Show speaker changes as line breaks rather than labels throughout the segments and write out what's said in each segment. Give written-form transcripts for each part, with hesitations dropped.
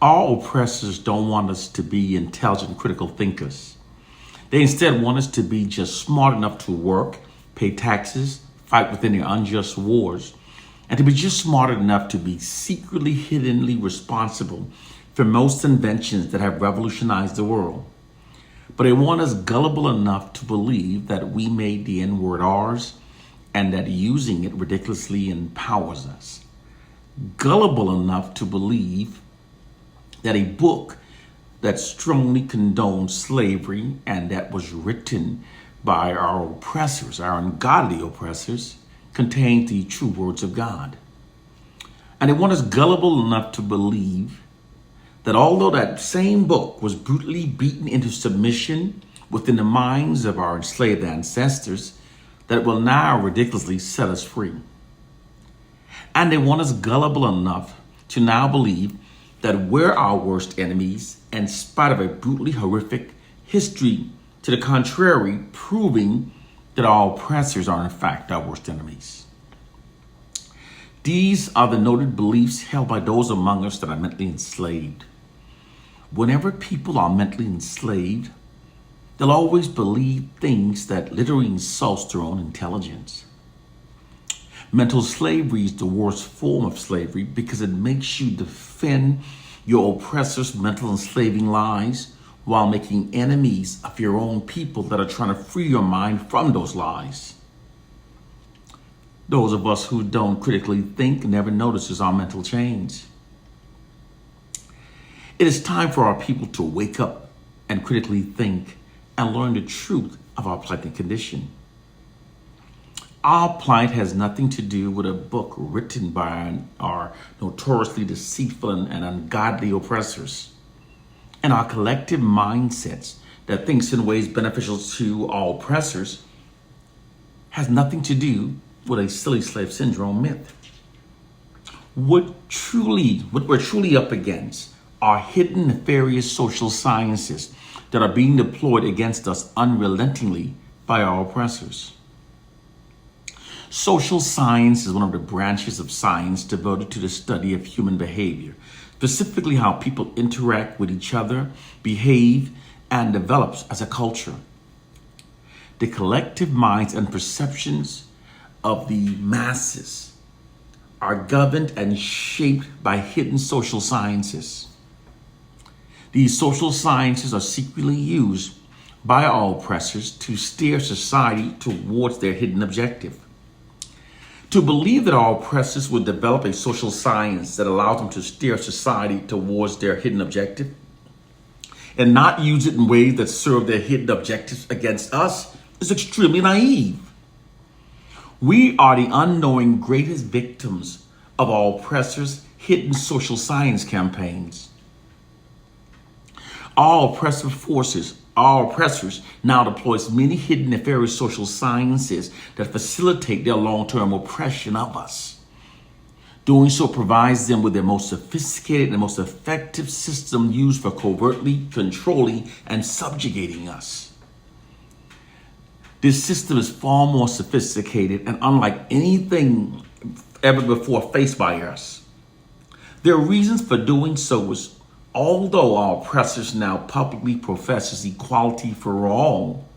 Our oppressors don't want us to be intelligent, critical thinkers. They instead want us to be just smart enough to work, pay taxes, fight within their unjust wars, and to be just smart enough to be secretly, hiddenly responsible for most inventions that have revolutionized the world. But they want us gullible enough to believe that we made the N-word ours and that using it ridiculously empowers us. Gullible enough to believe that a book that strongly condones slavery and that was written by our oppressors, our ungodly oppressors, contains the true words of God. And they want us gullible enough to believe that although that same book was brutally beaten into submission within the minds of our enslaved ancestors, that it will now ridiculously set us free. And they want us gullible enough to now believe that we're our worst enemies in spite of a brutally horrific history to the contrary, proving that our oppressors are in fact our worst enemies. These are the noted beliefs held by those among us that are mentally enslaved. Whenever people are mentally enslaved, they'll always believe things that literally insults their own intelligence. Mental slavery is the worst form of slavery because it makes you defend your oppressor's mental enslaving lies while making enemies of your own people that are trying to free your mind from those lies. Those of us who don't critically think never notices our mental change. It is time for our people to wake up and critically think and learn the truth of our plight and condition. Our plight has nothing to do with a book written by our notoriously deceitful and ungodly oppressors. And our collective mindsets that thinks in ways beneficial to our oppressors has nothing to do with a silly slave syndrome myth. What we're truly up against are hidden nefarious social sciences that are being deployed against us unrelentingly by our oppressors. Social science is one of the branches of science devoted to the study of human behavior, specifically how people interact with each other, behave, and develops as a culture. The collective minds and perceptions of the masses are governed and shaped by hidden social sciences. These social sciences are secretly used by our oppressors to steer society towards their hidden objective. To believe that our oppressors would develop a social science that allows them to steer society towards their hidden objective and not use it in ways that serve their hidden objectives against us is extremely naive. We are the unknowing greatest victims of our oppressors' hidden social science campaigns. Our oppressors now deploys many hidden nefarious social sciences that facilitate their long-term oppression of us. Doing so provides them with their most sophisticated and most effective system used for covertly controlling and subjugating us. This system is far more sophisticated and unlike anything ever before faced by us. Their reasons for doing so is although our oppressors now publicly professes equality for all,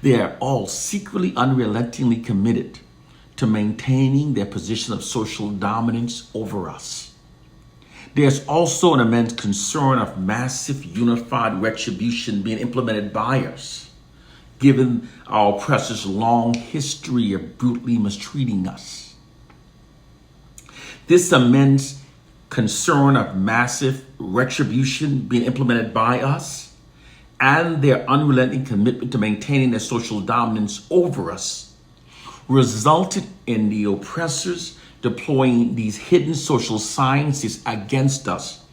they are all secretly unrelentingly committed to maintaining their position of social dominance over us. There's also an immense concern of massive unified retribution being implemented by us, given our oppressors' long history of brutally mistreating us. This immense concern of massive retribution being implemented by us and their unrelenting commitment to maintaining their social dominance over us resulted in the oppressors deploying these hidden social sciences against us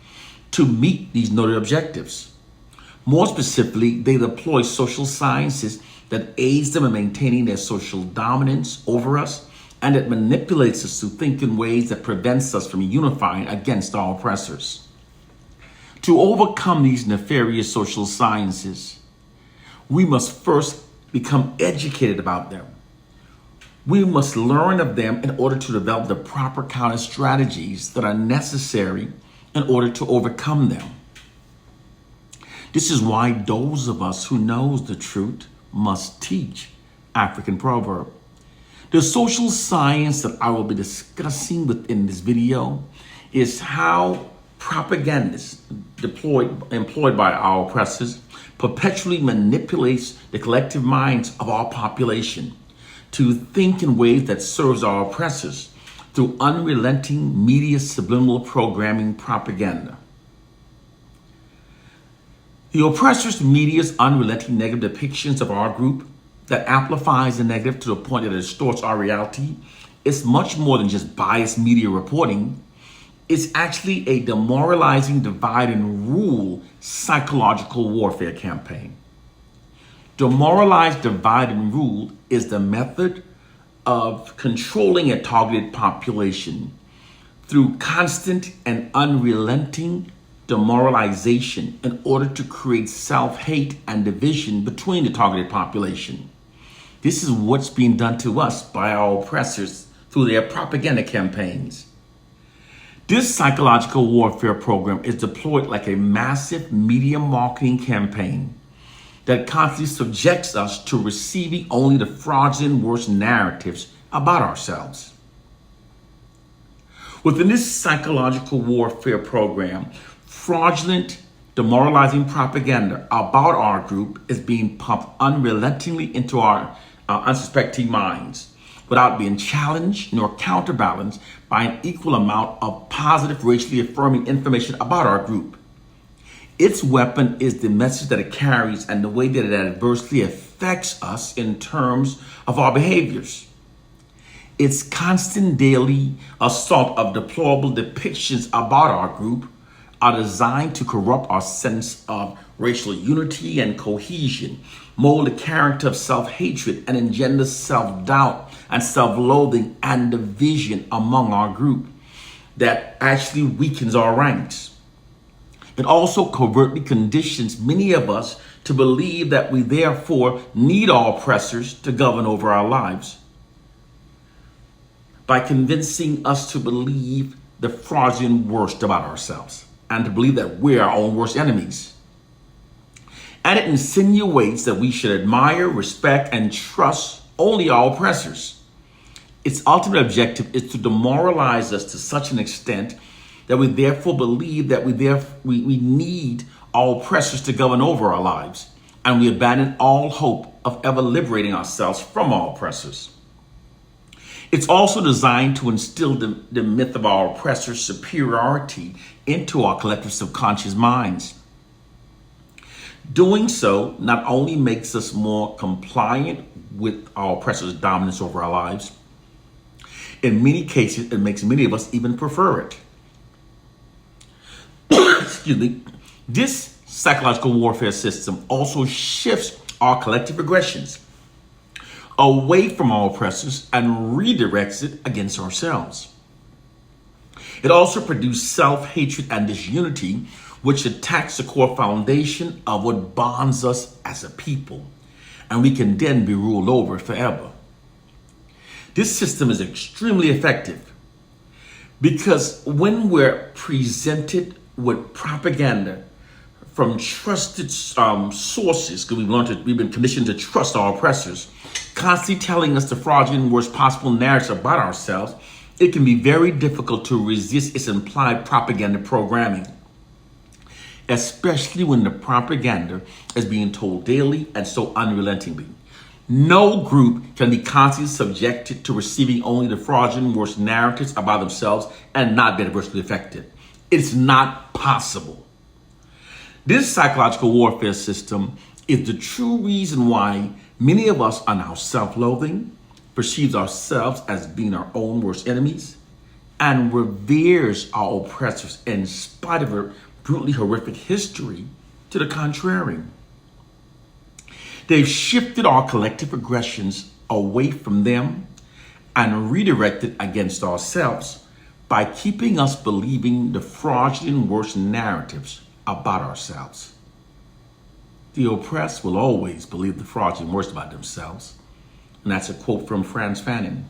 to meet these noted objectives. More specifically, they deploy social sciences that aids them in maintaining their social dominance over us and it manipulates us to think in ways that prevents us from unifying against our oppressors. To overcome these nefarious social sciences, we must first become educated about them. We must learn of them in order to develop the proper counter strategies that are necessary in order to overcome them. This is why those of us who knows the truth must teach African proverb. The social science that I will be discussing within this video is how propagandists employed by our oppressors perpetually manipulates the collective minds of our population to think in ways that serves our oppressors through unrelenting media subliminal programming propaganda. The oppressor's media's unrelenting negative depictions of our group that amplifies the negative to the point that it distorts our reality is much more than just biased media reporting. It's actually a demoralizing divide and rule psychological warfare campaign. Demoralize, divide, and rule is the method of controlling a targeted population through constant and unrelenting demoralization in order to create self-hate and division between the targeted population. This is what's being done to us by our oppressors through their propaganda campaigns. This psychological warfare program is deployed like a massive media marketing campaign that constantly subjects us to receiving only the fraudulent worst narratives about ourselves. Within this psychological warfare program, fraudulent, demoralizing propaganda about our group is being pumped unrelentingly into our unsuspecting minds without being challenged nor counterbalanced by an equal amount of positive, racially affirming information about our group. Its weapon is the message that it carries and the way that it adversely affects us in terms of our behaviors. Its constant daily assault of deplorable depictions about our group are designed to corrupt our sense of racial unity and cohesion, mold the character of self-hatred, and engender self-doubt and self-loathing and division among our group that actually weakens our ranks. It also covertly conditions many of us to believe that we therefore need our oppressors to govern over our lives by convincing us to believe the fraudulent worst about ourselves and to believe that we're our own worst enemies. And it insinuates that we should admire, respect, and trust only our oppressors. Its ultimate objective is to demoralize us to such an extent that we therefore believe that we need our oppressors to govern over our lives, and we abandon all hope of ever liberating ourselves from our oppressors. It's also designed to instill the myth of our oppressor's superiority into our collective subconscious minds. Doing so not only makes us more compliant with our oppressor's dominance over our lives, in many cases, it makes many of us even prefer it. Excuse me. This psychological warfare system also shifts our collective aggressions away from our oppressors and redirects it against ourselves. It also produces self-hatred and disunity, which attacks the core foundation of what bonds us as a people, and we can then be ruled over forever. This system is extremely effective because when we're presented with propaganda from trusted sources, because we've been conditioned to trust our oppressors, constantly telling us the fraudulent, worst possible narratives about ourselves, it can be very difficult to resist its implied propaganda programming, especially when the propaganda is being told daily and so unrelentingly. No group can be constantly subjected to receiving only the fraudulent, worst narratives about themselves and not be adversely affected. It's not possible. This psychological warfare system is the true reason why many of us are now self-loathing, perceives ourselves as being our own worst enemies, and reveres our oppressors in spite of a brutally horrific history to the contrary. They've shifted our collective aggressions away from them and redirected against ourselves by keeping us believing the fraudulent worst narratives about ourselves. The oppressed will always believe the fraudulent worst about themselves. And that's a quote from Frantz Fanon.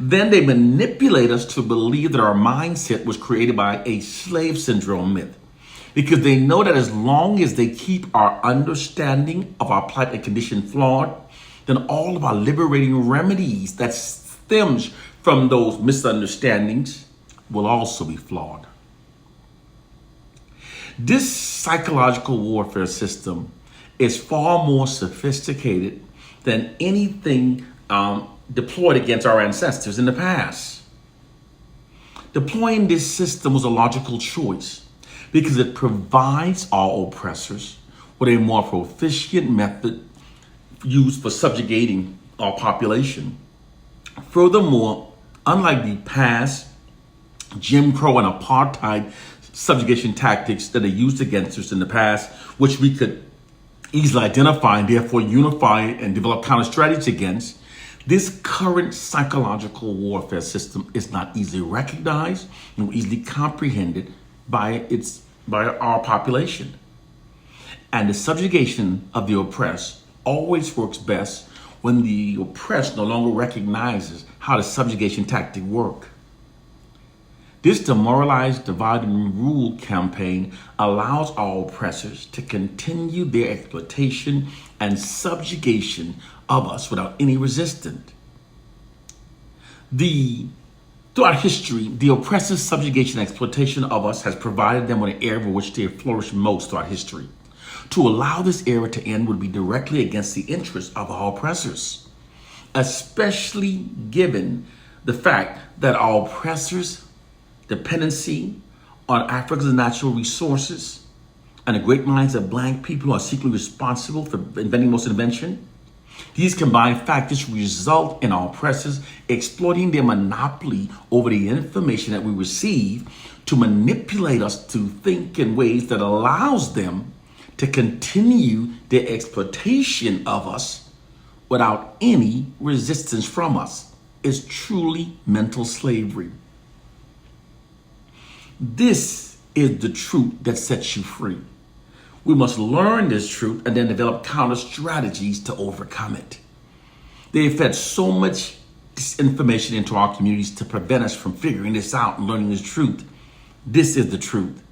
Then they manipulate us to believe that our mindset was created by a slave syndrome myth, because they know that as long as they keep our understanding of our plight and condition flawed, then all of our liberating remedies that stems from those misunderstandings will also be flawed. This psychological warfare system is far more sophisticated than anything deployed against our ancestors in the past. Deploying this system was a logical choice because it provides our oppressors with a more proficient method used for subjugating our population. Furthermore, unlike the past Jim Crow and apartheid subjugation tactics that are used against us in the past, which we could easily identify and therefore unify and develop counter strategies against, this current psychological warfare system is not easily recognized nor easily comprehended by our population. And the subjugation of the oppressed always works best when the oppressed no longer recognizes how the subjugation tactic works. This demoralized, divide and rule campaign allows our oppressors to continue their exploitation and subjugation of us without any resistance. Throughout history, the oppressors' subjugation and exploitation of us has provided them with an era in which they have flourished most throughout history. To allow this era to end would be directly against the interests of our oppressors, especially given the fact that our oppressors' dependency on Africa's natural resources and the great minds of Black people who are secretly responsible for inventing most invention. These combined factors result in our oppressors exploiting their monopoly over the information that we receive to manipulate us to think in ways that allows them to continue their exploitation of us without any resistance from us. Is truly mental slavery. This is the truth that sets you free. We must learn this truth and then develop counter strategies to overcome it. They have fed so much disinformation into our communities to prevent us from figuring this out and learning this truth. This is the truth.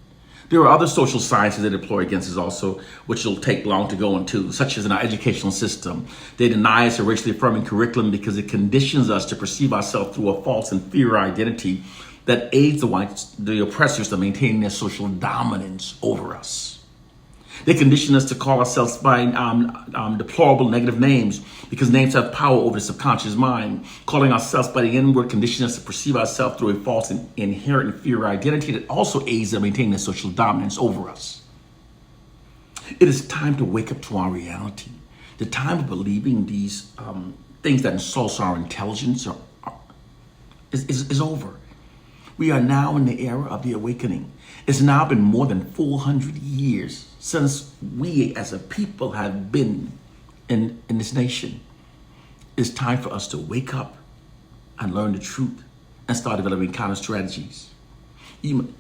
There are other social sciences they deploy against us also, which will take long to go into, such as in our educational system. They deny us a racially affirming curriculum because it conditions us to perceive ourselves through a false inferior identity that aids the oppressors to maintain their social dominance over us. They condition us to call ourselves by deplorable negative names because names have power over the subconscious mind. Calling ourselves by the N-word condition us to perceive ourselves through a false and inherent inferior identity that also aids them maintaining their social dominance over us. It is time to wake up to our reality. The time of believing these things that insult our intelligence is over. We are now in the era of the awakening. It's now been more than 400 years since we as a people have been in this nation. It's time for us to wake up and learn the truth and start developing counter strategies.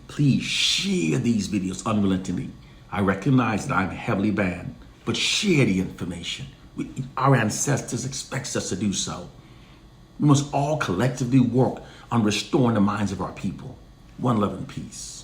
Please share these videos unrelentingly. I recognize that I'm heavily banned, but share the information. Our ancestors expect us to do so. We must all collectively work on restoring the minds of our people. One love and peace.